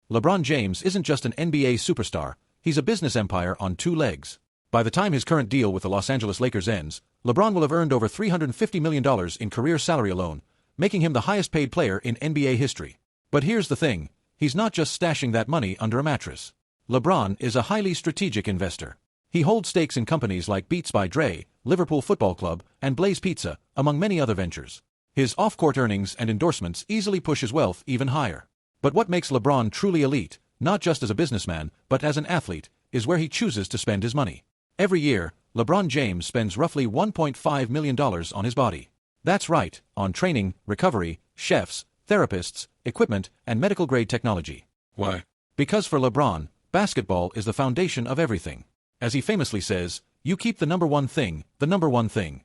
LeBron James isn't just an NBA superstar, he's a business empire on two legs. By the time his current deal with the Los Angeles Lakers ends, LeBron will have earned over $350 million in career salary alone, making him the highest-paid player in NBA history. But here's the thing, he's not just stashing that money under a mattress. LeBron is a highly strategic investor. He holds stakes in companies like Beats by Dre, Liverpool Football Club, and Blaze Pizza, among many other ventures. His off-court earnings and endorsements easily push his wealth even higher. But what makes LeBron truly elite, not just as a businessman, but as an athlete, is where he chooses to spend his money. Every year, LeBron James spends roughly $1.5 million on his body. That's right, on training, recovery, chefs, therapists, equipment, and medical-grade technology. Why? Because for LeBron, basketball is the foundation of everything. As he famously says, you keep the number one thing, the number one thing.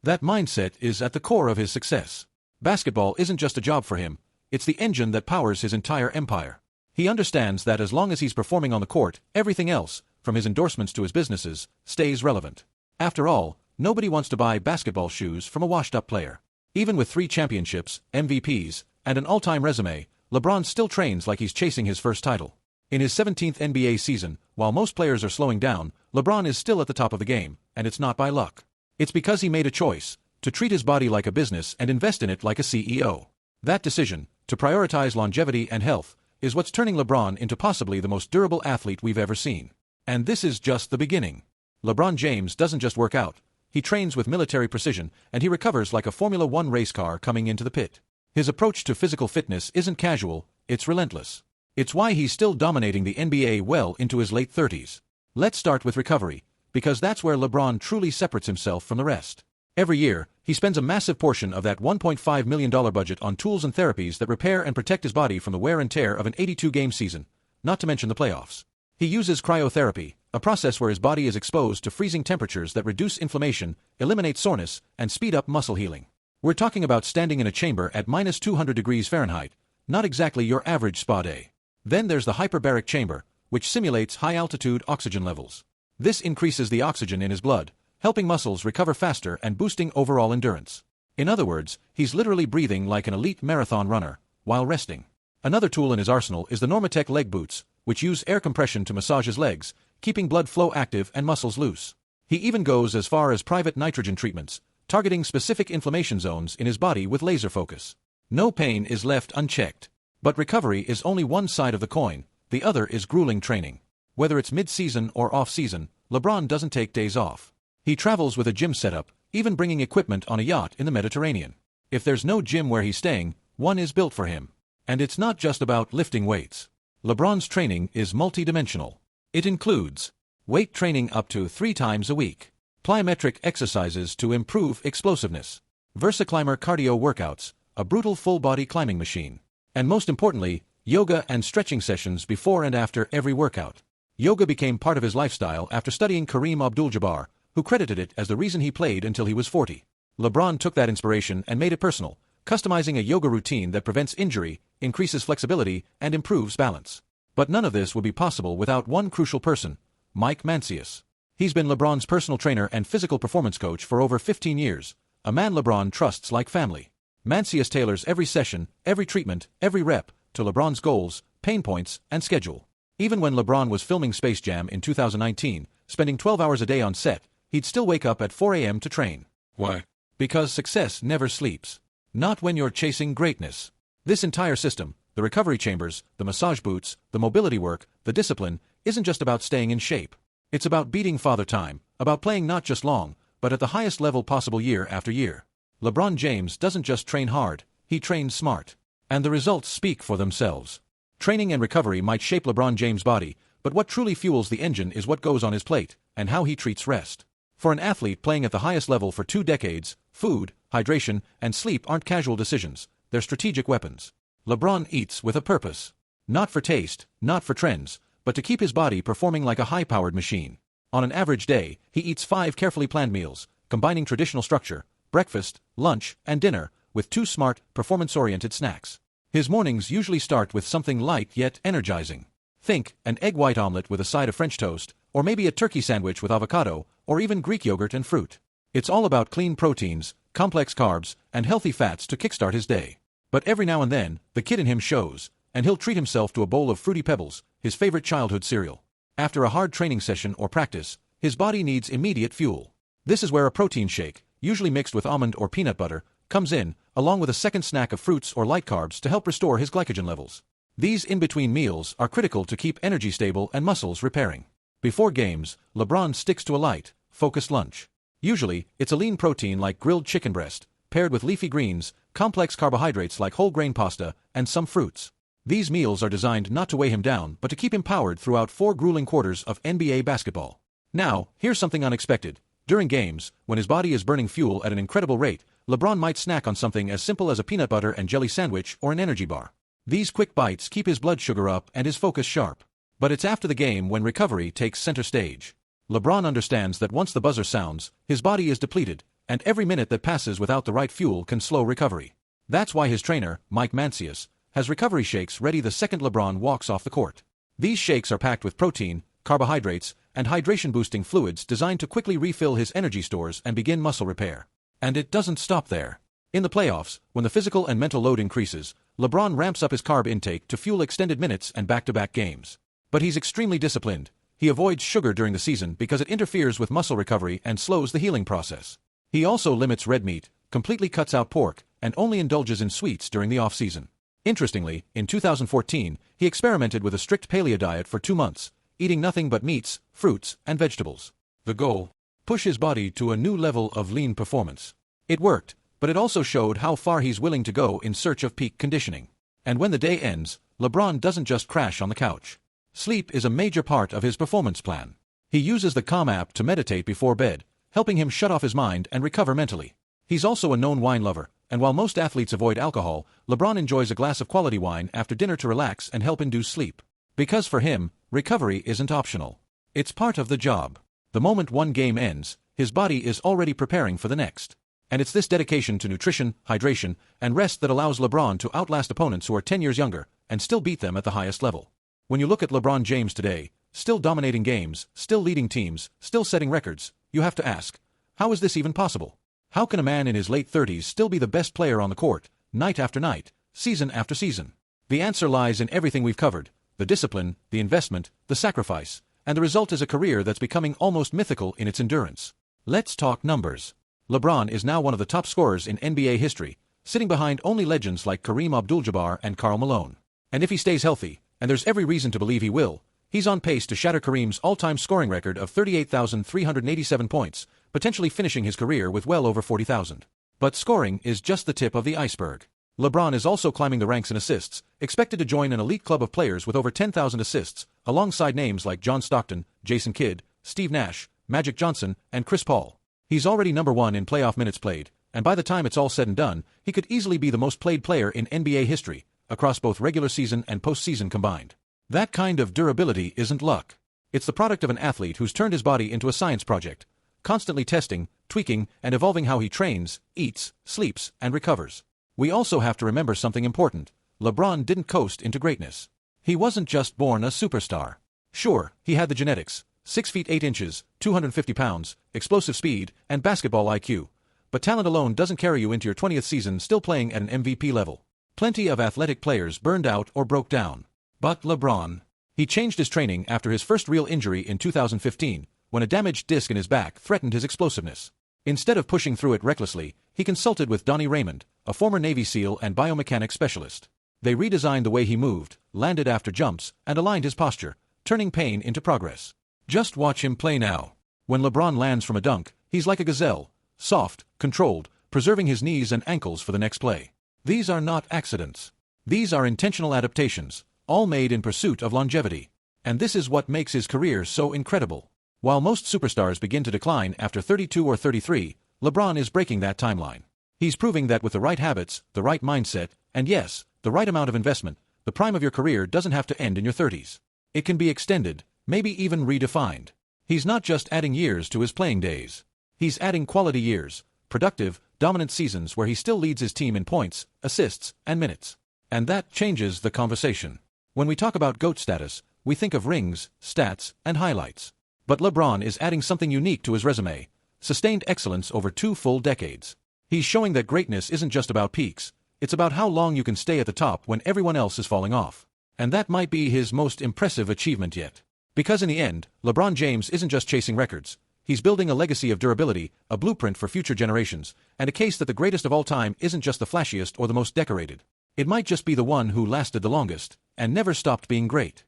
That mindset is at the core of his success. Basketball isn't just a job for him, it's the engine that powers his entire empire. He understands that as long as he's performing on the court, everything else, from his endorsements to his businesses, stays relevant. After all, nobody wants to buy basketball shoes from a washed-up player. Even with 3 championships, MVPs, and an all-time resume, LeBron still trains like he's chasing his first title. In his 17th NBA season, while most players are slowing down, LeBron is still at the top of the game, and it's not by luck. It's because he made a choice, to treat his body like a business and invest in it like a CEO. That decision, to prioritize longevity and health, is what's turning LeBron into possibly the most durable athlete we've ever seen. And this is just the beginning. LeBron James doesn't just work out, he trains with military precision, and he recovers like a Formula One race car coming into the pit. His approach to physical fitness isn't casual, it's relentless. It's why he's still dominating the NBA well into his late 30s. Let's start with recovery, because that's where LeBron truly separates himself from the rest. Every year, he spends a massive portion of that $1.5 million budget on tools and therapies that repair and protect his body from the wear and tear of an 82-game season, not to mention the playoffs. He uses cryotherapy, a process where his body is exposed to freezing temperatures that reduce inflammation, eliminate soreness, and speed up muscle healing. We're talking about standing in a chamber at minus 200 degrees Fahrenheit, not exactly your average spa day. Then there's the hyperbaric chamber, which simulates high-altitude oxygen levels. This increases the oxygen in his blood, helping muscles recover faster and boosting overall endurance. In other words, he's literally breathing like an elite marathon runner, while resting. Another tool in his arsenal is the Normatec leg boots, which use air compression to massage his legs, keeping blood flow active and muscles loose. He even goes as far as private nitrogen treatments, targeting specific inflammation zones in his body with laser focus. No pain is left unchecked. But recovery is only one side of the coin, the other is grueling training. Whether it's mid-season or off-season, LeBron doesn't take days off. He travels with a gym setup, even bringing equipment on a yacht in the Mediterranean. If there's no gym where he's staying, one is built for him. And it's not just about lifting weights. LeBron's training is multidimensional. It includes weight training up to 3 times a week, plyometric exercises to improve explosiveness, VersaClimber cardio workouts, a brutal full-body climbing machine, and most importantly, yoga and stretching sessions before and after every workout. Yoga became part of his lifestyle after studying Kareem Abdul-Jabbar, who credited it as the reason he played until he was 40. LeBron took that inspiration and made it personal, customizing a yoga routine that prevents injury, increases flexibility, and improves balance. But none of this would be possible without one crucial person, Mike Mancius. He's been LeBron's personal trainer and physical performance coach for over 15 years, a man LeBron trusts like family. Mancius tailors every session, every treatment, every rep, to LeBron's goals, pain points, and schedule. Even when LeBron was filming Space Jam in 2019, spending 12 hours a day on set, he'd still wake up at 4 a.m. to train. Why? Because success never sleeps. Not when you're chasing greatness. This entire system, the recovery chambers, the massage boots, the mobility work, the discipline, isn't just about staying in shape. It's about beating father time, about playing not just long, but at the highest level possible year after year. LeBron James doesn't just train hard, he trains smart. And the results speak for themselves. Training and recovery might shape LeBron James' body, but what truly fuels the engine is what goes on his plate, and how he treats rest. For an athlete playing at the highest level for 2 decades, food, hydration, and sleep aren't casual decisions, they're strategic weapons. LeBron eats with a purpose. Not for taste, not for trends, but to keep his body performing like a high-powered machine. On an average day, he eats 5 carefully planned meals, combining traditional structure, breakfast, lunch, and dinner, with 2 smart, performance-oriented snacks. His mornings usually start with something light yet energizing. Think an egg white omelet with a side of French toast, or maybe a turkey sandwich with avocado, or even Greek yogurt and fruit. It's all about clean proteins, complex carbs, and healthy fats to kickstart his day. But every now and then, the kid in him shows, and he'll treat himself to a bowl of Fruity Pebbles, his favorite childhood cereal. After a hard training session or practice, his body needs immediate fuel. This is where a protein shake, usually mixed with almond or peanut butter, comes in, along with a second snack of fruits or light carbs to help restore his glycogen levels. These in-between meals are critical to keep energy stable and muscles repairing. Before games, LeBron sticks to a light, focused lunch. Usually, it's a lean protein like grilled chicken breast, paired with leafy greens, complex carbohydrates like whole grain pasta, and some fruits. These meals are designed not to weigh him down but to keep him powered throughout 4 grueling quarters of NBA basketball. Now, here's something unexpected. During games, when his body is burning fuel at an incredible rate, LeBron might snack on something as simple as a peanut butter and jelly sandwich or an energy bar. These quick bites keep his blood sugar up and his focus sharp. But it's after the game when recovery takes center stage. LeBron understands that once the buzzer sounds, his body is depleted, and every minute that passes without the right fuel can slow recovery. That's why his trainer, Mike Mancius, has recovery shakes ready the second LeBron walks off the court. These shakes are packed with protein, carbohydrates, and hydration-boosting fluids designed to quickly refill his energy stores and begin muscle repair. And it doesn't stop there. In the playoffs, when the physical and mental load increases, LeBron ramps up his carb intake to fuel extended minutes and back-to-back games. But he's extremely disciplined. He avoids sugar during the season because it interferes with muscle recovery and slows the healing process. He also limits red meat, completely cuts out pork, and only indulges in sweets during the off-season. Interestingly, in 2014, he experimented with a strict paleo diet for 2 months, eating nothing but meats, fruits, and vegetables. The goal? Push his body to a new level of lean performance. It worked, but it also showed how far he's willing to go in search of peak conditioning. And when the day ends, LeBron doesn't just crash on the couch. Sleep is a major part of his performance plan. He uses the Calm app to meditate before bed, helping him shut off his mind and recover mentally. He's also a known wine lover, and while most athletes avoid alcohol, LeBron enjoys a glass of quality wine after dinner to relax and help induce sleep. Because for him, recovery isn't optional. It's part of the job. The moment one game ends, his body is already preparing for the next. And it's this dedication to nutrition, hydration, and rest that allows LeBron to outlast opponents who are 10 years younger and still beat them at the highest level. When you look at LeBron James today, still dominating games, still leading teams, still setting records, you have to ask, how is this even possible? How can a man in his late 30s still be the best player on the court, night after night, season after season? The answer lies in everything we've covered: the discipline, the investment, the sacrifice, and the result is a career that's becoming almost mythical in its endurance. Let's talk numbers. LeBron is now one of the top scorers in NBA history, sitting behind only legends like Kareem Abdul-Jabbar and Karl Malone. And if he stays healthy, and there's every reason to believe he will, he's on pace to shatter Kareem's all-time scoring record of 38,387 points, potentially finishing his career with well over 40,000. But scoring is just the tip of the iceberg. LeBron is also climbing the ranks in assists, expected to join an elite club of players with over 10,000 assists, alongside names like John Stockton, Jason Kidd, Steve Nash, Magic Johnson, and Chris Paul. He's already number 1 in playoff minutes played, and by the time it's all said and done, he could easily be the most played player in NBA history, across both regular season and postseason combined. That kind of durability isn't luck. It's the product of an athlete who's turned his body into a science project, constantly testing, tweaking, and evolving how he trains, eats, sleeps, and recovers. We also have to remember something important. LeBron didn't coast into greatness. He wasn't just born a superstar. Sure, he had the genetics, 6 feet 8 inches, 250 pounds, explosive speed, and basketball IQ. But talent alone doesn't carry you into your 20th season still playing at an MVP level. Plenty of athletic players burned out or broke down. But LeBron, he changed his training after his first real injury in 2015, when a damaged disc in his back threatened his explosiveness. Instead of pushing through it recklessly, he consulted with Donnie Raymond, a former Navy SEAL and biomechanics specialist. They redesigned the way he moved, landed after jumps, and aligned his posture, turning pain into progress. Just watch him play now. When LeBron lands from a dunk, he's like a gazelle, soft, controlled, preserving his knees and ankles for the next play. These are not accidents. These are intentional adaptations, all made in pursuit of longevity. And this is what makes his career so incredible. While most superstars begin to decline after 32 or 33, LeBron is breaking that timeline. He's proving that with the right habits, the right mindset, and yes, the right amount of investment, the prime of your career doesn't have to end in your 30s. It can be extended, maybe even redefined. He's not just adding years to his playing days. He's adding quality years, productive, dominant seasons where he still leads his team in points, assists, and minutes. And that changes the conversation. When we talk about GOAT status, we think of rings, stats, and highlights. But LeBron is adding something unique to his resume: sustained excellence over 2 full decades. He's showing that greatness isn't just about peaks, it's about how long you can stay at the top when everyone else is falling off. And that might be his most impressive achievement yet. Because in the end, LeBron James isn't just chasing records. He's building a legacy of durability, a blueprint for future generations, and a case that the greatest of all time isn't just the flashiest or the most decorated. It might just be the one who lasted the longest, and never stopped being great.